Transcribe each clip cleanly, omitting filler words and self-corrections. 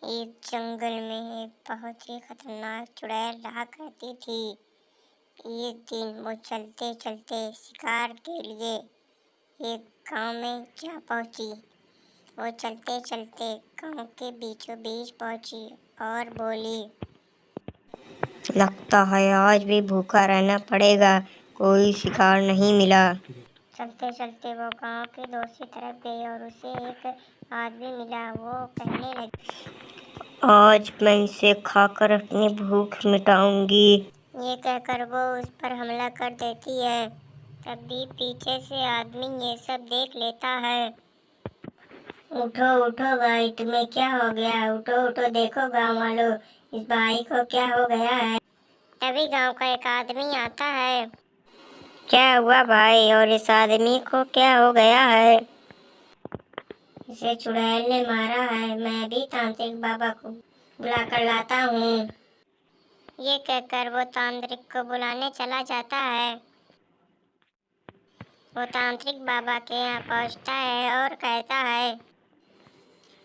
एक जंगल में एक बहुत ही खतरनाक चुड़ैल रहा करती थी। एक दिन वो चलते चलते शिकार के लिए एक गांव में जा पहुंची। वो चलते चलते गांव के बीचों बीच पहुंची और बोली, लगता है आज भी भूखा रहना पड़ेगा, कोई शिकार नहीं मिला। चलते चलते वो गांव की दूसरी तरफ गई और उसे एक आदमी मिला। वो कहने लगी, आज मैं इसे खाकर अपनी भूख मिटाऊंगी। ये कहकर वो उस पर हमला कर देती है। तभी पीछे से आदमी ये सब देख लेता है। उठो उठो भाई, तुम्हें क्या हो गया? उठो उठो, देखो गांव वालों, इस भाई को क्या हो गया है। तभी गांव का एक आदमी आता है। क्या हुआ भाई, और इस आदमी को क्या हो गया है? इसे चुड़ैल ने मारा है, मैं भी तांत्रिक बाबा को बुला कर लाता हूँ। ये कहकर वो तांत्रिक को बुलाने चला जाता है। वो तांत्रिक बाबा के यहाँ पहुँचता है और कहता है,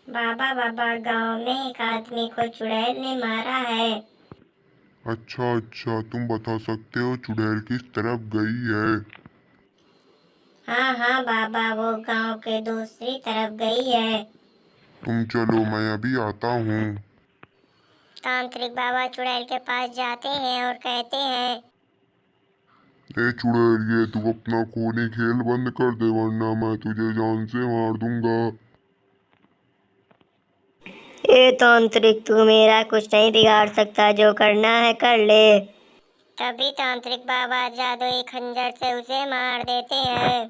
बाबा बाबा, गांव में एक आदमी को चुड़ैल ने मारा है। अच्छा अच्छा, तुम बता सकते हो चुड़ैल किस तरफ गई है? हाँ हाँ बाबा, वो गांव के दूसरी तरफ गई है। तुम चलो, मैं अभी आता हूँ। तांत्रिक बाबा चुड़ैल के पास जाते हैं और कहते हैं, ए चुड़ैल, ये तू अपना खूनी खेल बंद कर दे, वरना मैं तुझे जान से मार दूंगा। ए तांत्रिक, तू मेरा कुछ नहीं बिगाड़ सकता, जो करना है कर ले। तभी तांत्रिक बाबा जादुई खंजर से उसे मार देते हैं।